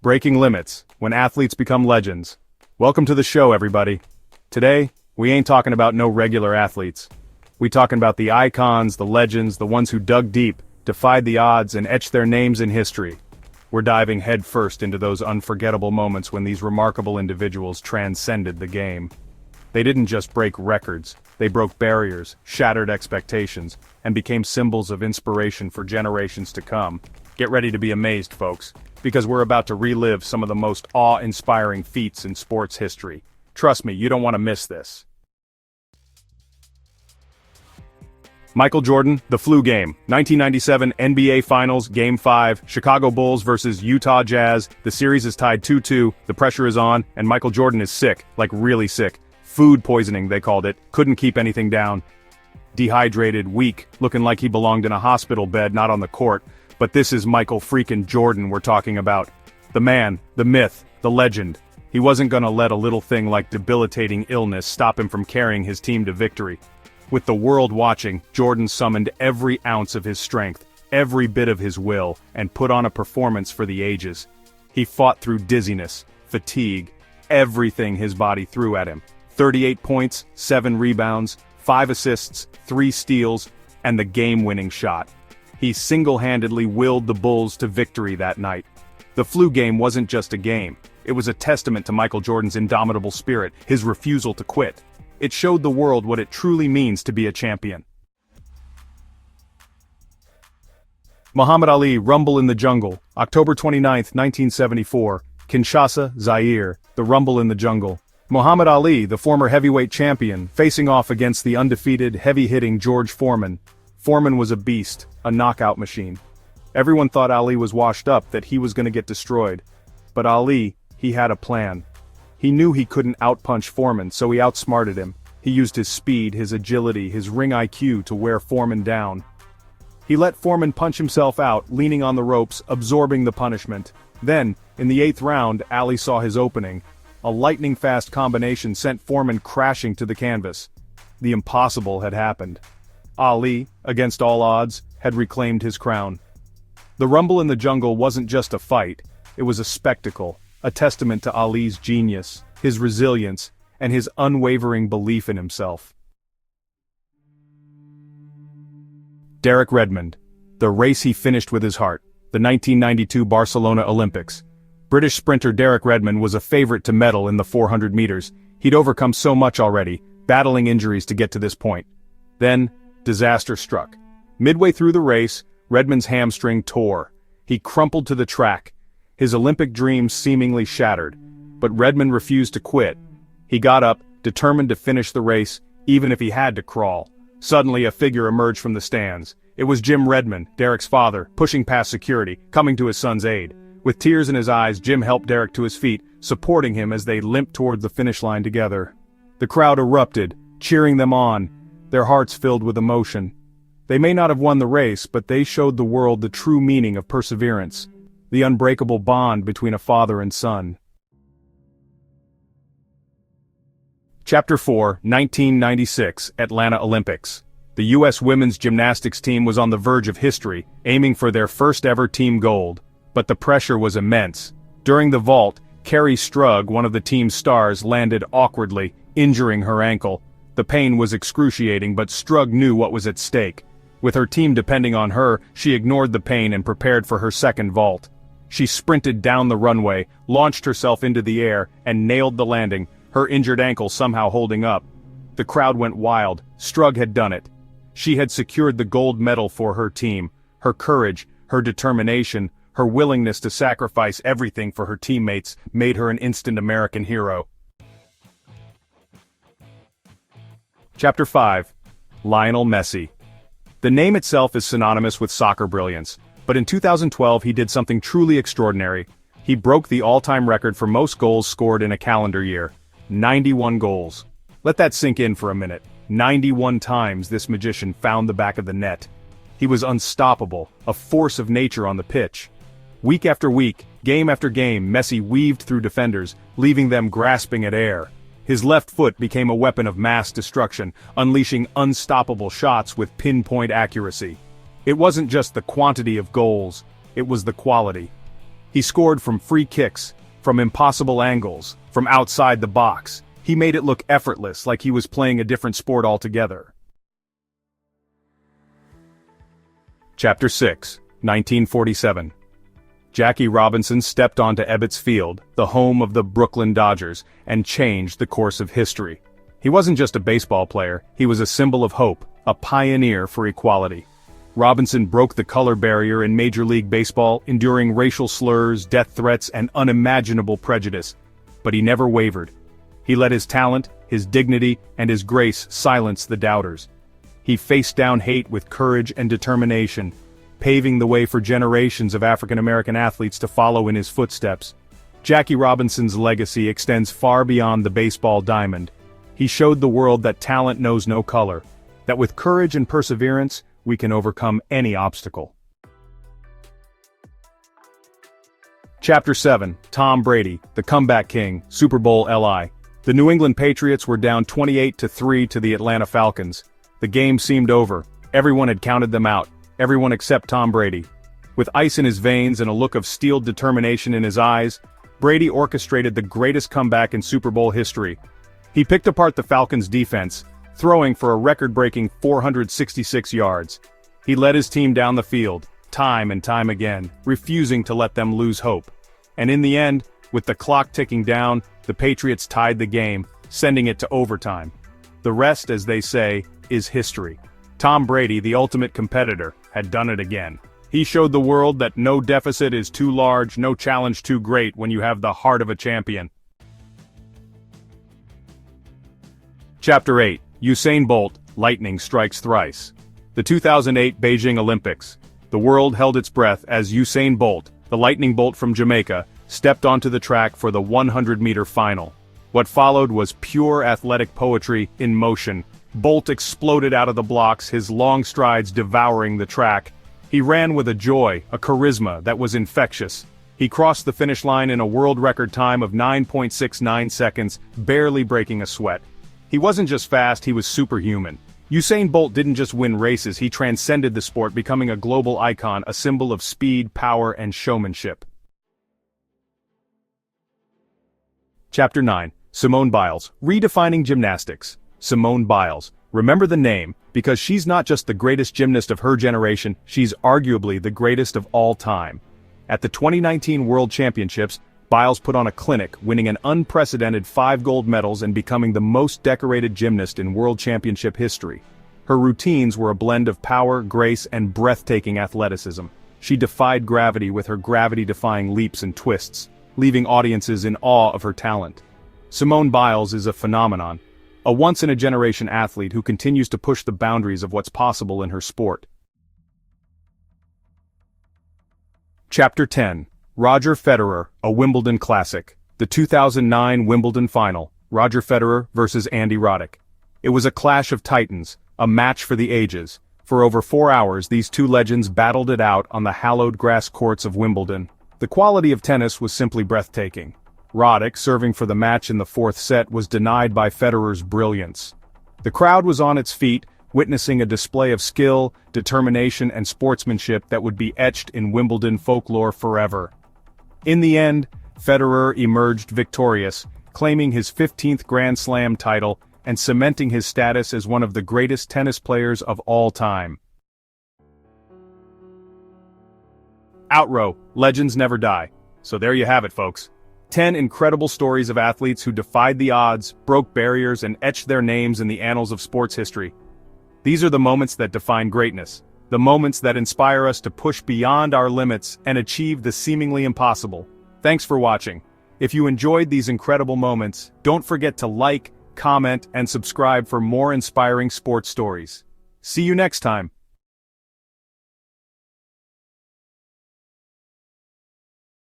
Breaking limits, when athletes become legends. Welcome to the show, everybody. Today, we ain't talking about no regular athletes. We talking about the icons, the legends, the ones who dug deep, defied the odds, and etched their names in history. We're diving headfirst into those unforgettable moments when these remarkable individuals transcended the game. They didn't just break records, they broke barriers, shattered expectations, and became symbols of inspiration for generations to come. Get ready to be amazed, folks, because we're about to relive some of the most awe-inspiring feats in sports history. Trust me, you don't want to miss this. Michael Jordan, the flu game, 1997 NBA Finals, Game 5, Chicago Bulls versus Utah Jazz. The series is tied 2-2, the pressure is on, and Michael Jordan is sick, like really sick. Food poisoning, they called it, couldn't keep anything down. Dehydrated, weak, looking like he belonged in a hospital bed, not on the court. But this is Michael freaking Jordan we're talking about. The man, the myth, the legend. He wasn't gonna let a little thing like debilitating illness stop him from carrying his team to victory. With the world watching, Jordan summoned every ounce of his strength, every bit of his will, and put on a performance for the ages. He fought through dizziness, fatigue, everything his body threw at him. 38 points, 7 rebounds, 5 assists, 3 steals, and the game-winning shot. He single-handedly willed the Bulls to victory that night. The flu game wasn't just a game. It was a testament to Michael Jordan's indomitable spirit, his refusal to quit. It showed the world what it truly means to be a champion. Muhammad Ali, Rumble in the Jungle, October 29, 1974, Kinshasa, Zaire, the Rumble in the Jungle. Muhammad Ali, the former heavyweight champion, facing off against the undefeated, heavy-hitting George Foreman. Foreman was a beast, a knockout machine. Everyone thought Ali was washed up, that he was gonna get destroyed. But Ali, he had a plan. He knew he couldn't outpunch Foreman, so he outsmarted him. He used his speed, his agility, his ring IQ to wear Foreman down. He let Foreman punch himself out, leaning on the ropes, absorbing the punishment. Then, in the 8th round, Ali saw his opening. A lightning-fast combination sent Foreman crashing to the canvas. The impossible had happened. Ali, against all odds, had reclaimed his crown. The Rumble in the Jungle wasn't just a fight, it was a spectacle, a testament to Ali's genius, his resilience, and his unwavering belief in himself. Derek Redmond. The race he finished with his heart, the 1992 Barcelona Olympics. British sprinter Derek Redmond was a favorite to medal in the 400 meters. He'd overcome so much already, battling injuries to get to this point. Then, disaster struck. Midway through the race, Redmond's hamstring tore. He crumpled to the track, his Olympic dreams seemingly shattered. But Redmond refused to quit. He got up, determined to finish the race, even if he had to crawl. Suddenly a figure emerged from the stands. It was Jim Redmond, Derek's father, pushing past security, coming to his son's aid. With tears in his eyes, Jim helped Derek to his feet, supporting him as they limped toward the finish line together. The crowd erupted, cheering them on, their hearts filled with emotion. They may not have won the race, but they showed the world the true meaning of perseverance, the unbreakable bond between a father and son. Chapter 4, 1996, Atlanta Olympics. The U.S. women's gymnastics team was on the verge of history, aiming for their first-ever team gold. But the pressure was immense. During the vault, Carrie Strug, one of the team's stars, landed awkwardly, injuring her ankle. The pain was excruciating, but Strug knew what was at stake. With her team depending on her, she ignored the pain and prepared for her second vault. She sprinted down the runway, launched herself into the air, and nailed the landing, her injured ankle somehow holding up. The crowd went wild. Strug had done it. She had secured the gold medal for her team. Her courage, her determination, her willingness to sacrifice everything for her teammates made her an instant American hero. Chapter 5. Lionel Messi. The name itself is synonymous with soccer brilliance, but in 2012 he did something truly extraordinary. He broke the all-time record for most goals scored in a calendar year. 91 goals. Let that sink in for a minute. 91 times this magician found the back of the net. He was unstoppable, a force of nature on the pitch. Week after week, game after game, Messi weaved through defenders, leaving them grasping at air. His left foot became a weapon of mass destruction, unleashing unstoppable shots with pinpoint accuracy. It wasn't just the quantity of goals, it was the quality. He scored from free kicks, from impossible angles, from outside the box. He made it look effortless, like he was playing a different sport altogether. Chapter 6, 1947. Jackie Robinson stepped onto Ebbets Field, the home of the Brooklyn Dodgers, and changed the course of history. He wasn't just a baseball player, he was a symbol of hope, a pioneer for equality. Robinson broke the color barrier in Major League Baseball, enduring racial slurs, death threats, and unimaginable prejudice. But he never wavered. He let his talent, his dignity, and his grace silence the doubters. He faced down hate with courage and determination, paving the way for generations of African-American athletes to follow in his footsteps. Jackie Robinson's legacy extends far beyond the baseball diamond. He showed the world that talent knows no color, that with courage and perseverance, we can overcome any obstacle. Chapter 7, Tom Brady, the comeback king, Super Bowl LI. The New England Patriots were down 28-3 to the Atlanta Falcons. The game seemed over. Everyone had counted them out. Everyone except Tom Brady. With ice in his veins and a look of steeled determination in his eyes, Brady orchestrated the greatest comeback in Super Bowl history. He picked apart the Falcons' defense, throwing for a record-breaking 466 yards. He led his team down the field, time and time again, refusing to let them lose hope. And in the end, with the clock ticking down, the Patriots tied the game, sending it to overtime. The rest, as they say, is history. Tom Brady, the ultimate competitor, had done it again. He showed the world that no deficit is too large, no challenge too great when you have the heart of a champion. Chapter 8, Usain Bolt, Lightning Strikes Thrice. The 2008 Beijing Olympics. The world held its breath as Usain Bolt, the lightning bolt from Jamaica, stepped onto the track for the 100-meter final. What followed was pure athletic poetry in motion. Bolt exploded out of the blocks, his long strides devouring the track. He ran with a joy, a charisma that was infectious. He crossed the finish line in a world record time of 9.69 seconds, barely breaking a sweat. He wasn't just fast, he was superhuman. Usain Bolt didn't just win races, he transcended the sport, becoming a global icon, a symbol of speed, power, and showmanship. Chapter 9, Simone Biles, Redefining Gymnastics. Simone Biles. Remember the name, because she's not just the greatest gymnast of her generation, she's arguably the greatest of all time. At the 2019 World Championships, Biles put on a clinic, winning an unprecedented 5 gold medals and becoming the most decorated gymnast in World Championship history. Her routines were a blend of power, grace, and breathtaking athleticism. She defied gravity with her gravity-defying leaps and twists, leaving audiences in awe of her talent. Simone Biles is a phenomenon, a once-in-a-generation athlete who continues to push the boundaries of what's possible in her sport. Chapter 10, Roger Federer, a Wimbledon Classic. The 2009 Wimbledon Final, Roger Federer versus Andy Roddick. It was a clash of titans, a match for the ages. For over 4 hours, these two legends battled it out on the hallowed grass courts of Wimbledon. The quality of tennis was simply breathtaking. Roddick, serving for the match in the 4th set, was denied by Federer's brilliance. The crowd was on its feet, witnessing a display of skill, determination, and sportsmanship that would be etched in Wimbledon folklore forever. In the end, Federer emerged victorious, claiming his 15th Grand Slam title and cementing his status as one of the greatest tennis players of all time. Outrow, legends never die. So there you have it, folks. 10 incredible stories of athletes who defied the odds, broke barriers, and etched their names in the annals of sports history. These are the moments that define greatness, the moments that inspire us to push beyond our limits and achieve the seemingly impossible. Thanks for watching. If you enjoyed these incredible moments, don't forget to like, comment, and subscribe for more inspiring sports stories. See you next time.